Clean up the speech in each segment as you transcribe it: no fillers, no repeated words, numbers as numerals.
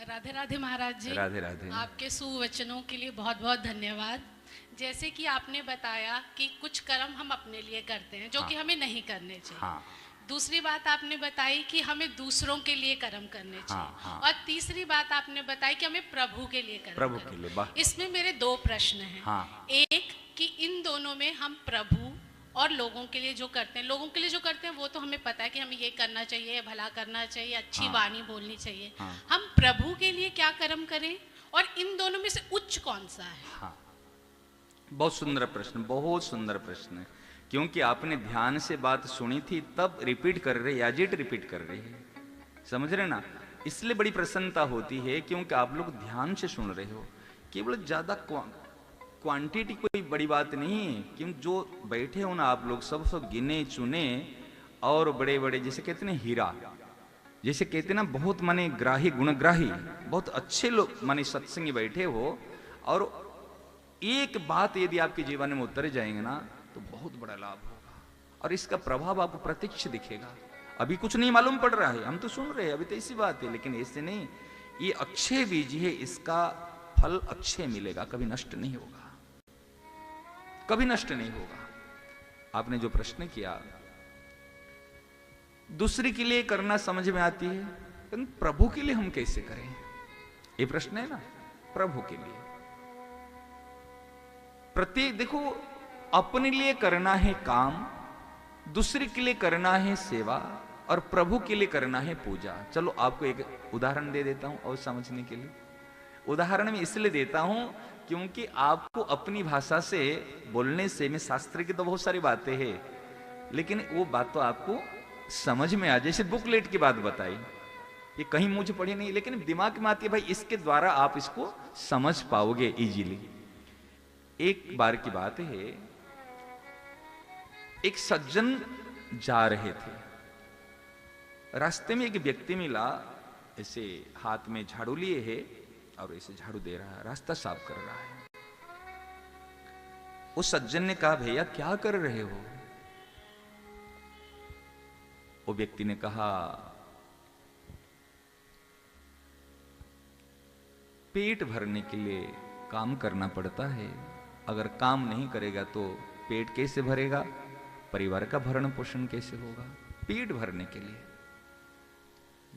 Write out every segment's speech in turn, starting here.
राधे राधे महाराज जी। राधे राधे। आपके सुवचनों के लिए बहुत बहुत धन्यवाद। जैसे कि आपने बताया कि कुछ कर्म हम अपने लिए करते हैं जो हाँ। कि हमें नहीं करने चाहिए। हाँ दूसरी बात आपने बताई कि हमें दूसरों के लिए कर्म करने चाहिए। हाँ, हाँ। और तीसरी बात आपने बताई कि हमें प्रभु के लिए कर्म प्रभु करना। के लिए, वाह। इसमें मेरे दो प्रश्न हैं। हाँ। एक कि इन दोनों में हम प्रभु और लोगों के लिए जो करते हैं, लोगों के लिए जो करते हैं वो तो हमें पता है कि हमें ये करना चाहिए, भला करना चाहिए, अच्छी हाँ। वाणी बोलनी चाहिए। हाँ। हम प्रभु के लिए क्या कर्म करें और इन दोनों में से उच्च कौन सा है? हाँ, बहुत सुंदर प्रश्न, बहुत सुंदर प्रश्न है। क्योंकि आपने ध्यान से बात सुनी थी तब रिपीट कर रहे, याजिट रिपीट कर रहे हैं, समझ रहे ना। इसलिए बड़ी प्रसन्नता होती है क्योंकि आप लोग ध्यान से सुन रहे हो। केवल ज्यादा क्वांटिटी कोई बड़ी बात नहीं है, क्योंकि जो बैठे हो ना आप लोग सब गिने चुने और बड़े बड़े, जैसे कहते हैं हीरा, जैसे कहते ना बहुत माने ग्राही गुणग्राही, बहुत अच्छे लोग माने सत्संगी बैठे हो। और एक बात यदि आपके जीवन में उतर जाएंगे ना तो बहुत बड़ा लाभ होगा और इसका प्रभाव आपको प्रत्यक्ष दिखेगा। अभी कुछ नहीं मालूम पड़ रहा है, हम तो सुन रहे हैं, अभी तो ऐसी बात है, लेकिन ऐसे नहीं। ये अच्छे बीज है, इसका फल अच्छे मिलेगा, कभी नष्ट नहीं होगा, कभी नष्ट नहीं होगा। आपने जो प्रश्न किया दूसरे के लिए करना समझ में आती है, लेकिन प्रभु के लिए हम कैसे करें, ये प्रश्न है ना। प्रभु के लिए प्रत्येक देखो, अपने लिए करना है काम, दूसरे के लिए करना है सेवा और प्रभु के लिए करना है पूजा। चलो आपको एक उदाहरण दे देता हूं और समझने के लिए। उदाहरण में इसलिए देता हूं क्योंकि आपको अपनी भाषा से बोलने से, में शास्त्र की तो बहुत सारी बातें हैं, लेकिन वो बात तो आपको समझ में आ। जैसे बुकलेट की बात बताई, ये कहीं मुझे पढ़ी नहीं, लेकिन दिमाग में आती है भाई, इसके द्वारा आप इसको समझ पाओगे इजीली। एक बार की बात है, एक सज्जन जा रहे थे, रास्ते में एक व्यक्ति मिला, ऐसे हाथ में झाड़ू लिए है और ऐसे झाड़ू दे रहा है, रास्ता साफ कर रहा है। उस सज्जन ने कहा, भैया क्या कर रहे हो? वो व्यक्ति ने कहा, पेट भरने के लिए काम करना पड़ता है, अगर काम नहीं करेगा तो पेट कैसे भरेगा, परिवार का भरण पोषण कैसे होगा। पेट भरने के लिए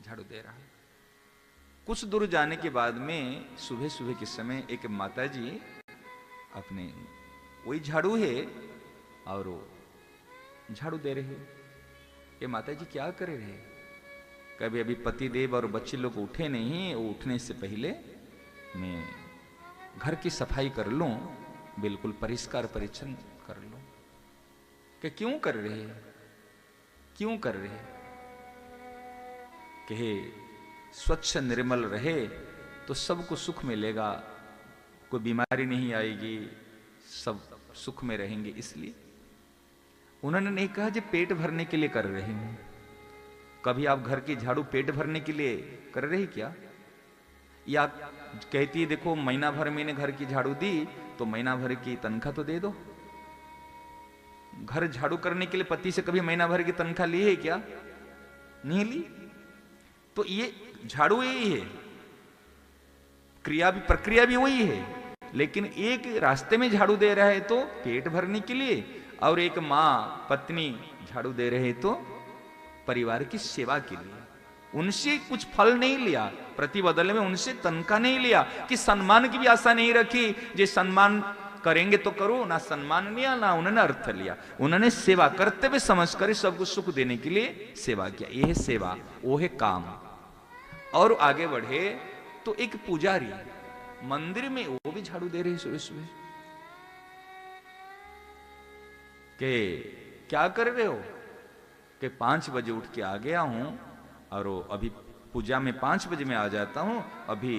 झाड़ू दे रहा है। कुछ दूर जाने के बाद में सुबह सुबह के समय एक माताजी अपने वही झाड़ू है और वो झाड़ू दे रहे हैं। ये माताजी क्या कर रहे हैं? कभी अभी पति देव और बच्चे लोग उठे नहीं, वो उठने से पहले मैं घर की सफाई कर लूं, बिल्कुल परिष्कार परिच्छन कर लूं। कि क्यों कर रहे हैं, क्यों कर रहे हैं? कहे स्वच्छ निर्मल रहे तो सबको सुख मिलेगा, कोई बीमारी नहीं आएगी, सब सुख में रहेंगे। इसलिए उन्होंने नहीं कहा जो पेट भरने के लिए कर रहे हैं। कभी आप घर की झाड़ू पेट भरने के लिए कर रहे क्या? या कहती है देखो महीना भर मैंने घर की झाड़ू दी तो महीना भर की तनख्वाह तो दे दो। घर झाड़ू करने के लिए पति से कभी महीना भर की तनख्वाह ली है क्या? नहीं ली। तो ये झाड़ू यही है, क्रिया भी, प्रक्रिया भी वही है, लेकिन एक रास्ते में झाड़ू दे रहा है तो पेट भरने के लिए, और एक माँ पत्नी झाड़ू दे रहे तो परिवार की सेवा के लिए। उनसे कुछ फल नहीं लिया, प्रतिबदल में उनसे तनख्वाह नहीं लिया, कि सम्मान की भी आशा नहीं रखी, जे सम्मान करेंगे तो करो, ना सम्मान लिया ना उन्होंने अर्थ लिया। उन्होंने सेवा करते हुए समझ कर सबको सुख देने के लिए सेवा किया। यह है सेवा, वो है काम। और आगे बढ़े तो एक पुजारी मंदिर में वो भी झाड़ू दे रहे सुबह सुबह। के क्या कर रहे हो? कि 5 बजे उठ के आ गया हूं और अभी पूजा में 5 बजे में आ जाता हूं, अभी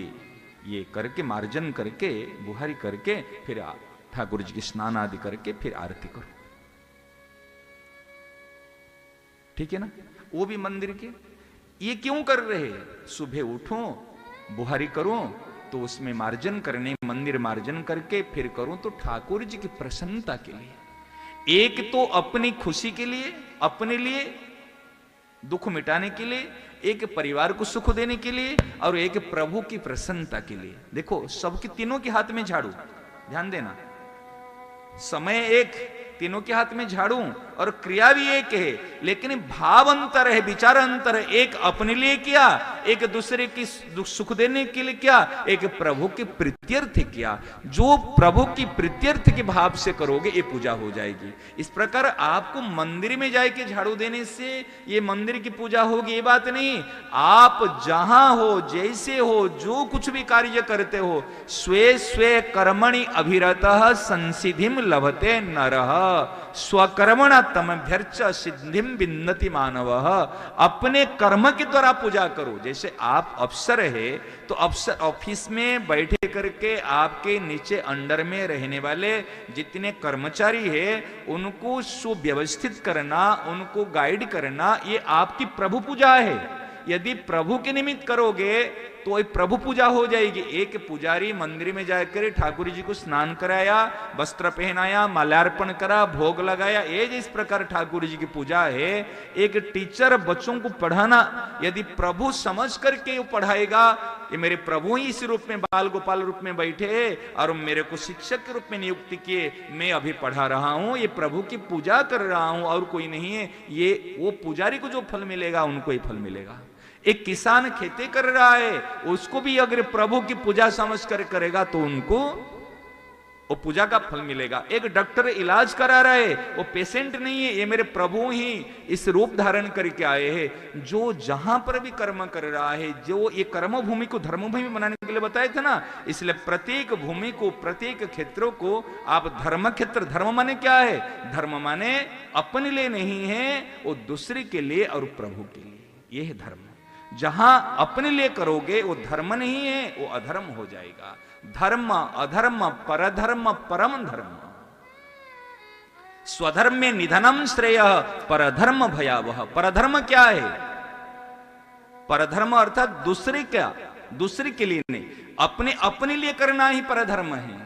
ये करके मार्जन करके बुहारी करके फिर ठाकुर जी की स्नान आदि करके फिर आरती करो। ठीक है ना? वो भी मंदिर के। ये क्यों कर रहे? सुबह उठो बुहारी करो तो उसमें मार्जन करने, मंदिर मार्जन करके फिर करूं तो ठाकुर जी की प्रसन्नता के लिए। एक तो अपनी खुशी के लिए, अपने लिए दुख मिटाने के लिए, एक परिवार को सुख देने के लिए और एक प्रभु की प्रसन्नता के लिए। देखो सबके तीनों के हाथ में झाड़ू, ध्यान देना, समय एक, तीनों के हाथ में झाड़ू और क्रिया भी एक है, लेकिन भाव अंतर है, विचार अंतर है। एक अपने लिए किया, एक दूसरे की सुख देने के लिए किया, एक प्रभु के प्रीत्यर्थ किया। जो प्रभु की प्रीत्यर्थ के भाव से करोगे ये पूजा हो जाएगी। इस प्रकार आपको मंदिर में जाके झाड़ू देने से ये मंदिर की पूजा होगी ये बात नहीं। आप जहां हो, जैसे हो, जो कुछ भी कार्य करते हो, स्वे स्वे कर्मणि अभिरतः संसिधिम लभते नरः स्वकर्मण तमभ्यर्च सिद्धिम विन्नति मानवः। अपने कर्म के द्वारा पूजा करो। जैसे आप अफसर है तो अफसर ऑफिस में बैठे करके आपके नीचे अंडर में रहने वाले जितने कर्मचारी है उनको सुव्यवस्थित करना, उनको गाइड करना, ये आपकी प्रभु पूजा है। यदि प्रभु के निमित्त करोगे तो ये प्रभु पूजा हो जाएगी। एक पुजारी मंदिर में जाकर ठाकुर जी को स्नान कराया, वस्त्र पहनाया, माल्यार्पण करा, भोग लगाया, ये जिस प्रकार ठाकुर जी की पूजा है। एक टीचर बच्चों को पढ़ाना, यदि प्रभु समझ करके वो पढ़ाएगा, ये मेरे प्रभु ही इस रूप में बाल गोपाल रूप में बैठे और मेरे को शिक्षक के रूप में नियुक्ति किए, मैं अभी पढ़ा रहा हूं, ये प्रभु की पूजा कर रहा हूं और कोई नहीं है, ये वो पुजारी को जो फल मिलेगा उनको ही फल मिलेगा। एक किसान खेती कर रहा है, उसको भी अगर प्रभु की पूजा समझ कर करेगा तो उनको वो पूजा का फल मिलेगा। एक डॉक्टर इलाज करा रहा है, वो पेशेंट नहीं है, ये मेरे प्रभु ही इस रूप धारण करके आए हैं। जो जहां पर भी कर्म कर रहा है, जो ये कर्म भूमि को धर्म भूमि बनाने के लिए बताए थे ना, इसलिए प्रत्येक भूमि को, प्रत्येक क्षेत्रों को आप धर्म क्षेत्र, धर्म माने क्या है? धर्म माने अपने लिए नहीं है, वो दूसरे के लिए और प्रभु के लिए, यह है धर्म। जहां अपने लिए करोगे वो धर्म नहीं है, वो अधर्म हो जाएगा। धर्म अधर्म परधर्म परम धर्म, स्वधर्म में निधनम श्रेय परधर्म भयावह। परधर्म क्या है? परधर्म अर्थात दूसरे क्या, दूसरे के लिए नहीं, अपने अपने लिए करना ही परधर्म है।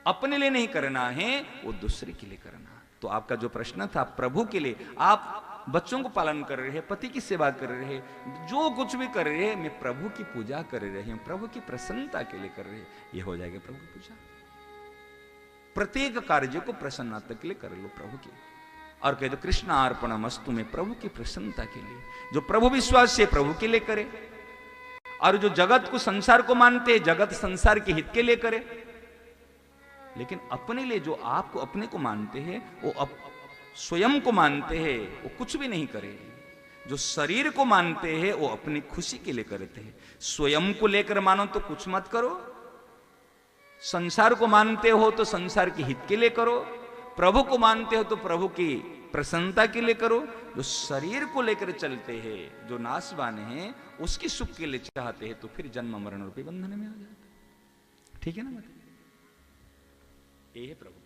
अपने लिए नहीं करना है, वो दूसरे के लिए करना। तो आपका जो प्रश्न था, प्रभु के लिए आप बच्चों को पालन कर रहे हैं, पति की सेवा कर रहे हैं, जो कुछ भी कर रहे हैं, मैं प्रभु की पूजा कर रहे हैं, प्रभु की प्रसन्नता के लिए कर रहे हैं, ये हो जाएगा प्रभु की पूजा। प्रत्येक कार्य को प्रसन्नता के लिए कर लो प्रभु की। और कह दो कृष्ण अर्पणमस्तु में प्रभु की प्रसन्नता के लिए। जो प्रभु विश्वास से प्रभु के लिए करे, और जो जगत को, संसार को मानते हैं, जगत संसार के हित के लिए करे। लेकिन अपने लिए, जो आपको अपने को मानते हैं, वो स्वयं को मानते हैं, वो कुछ भी नहीं करे। जो शरीर को मानते हैं वो अपनी खुशी के लिए करते हैं। स्वयं को लेकर मानो तो कुछ मत करो, संसार को मानते हो तो संसार के हित के लिए करो, प्रभु को मानते हो तो प्रभु की प्रसन्नता के लिए करो। जो शरीर को लेकर चलते हैं, जो नाशवान है, उसकी सुख के लिए चाहते हैं, तो फिर जन्म मरण रूपी बंधन में आ जाते। ठीक है ना? ये है प्रभु।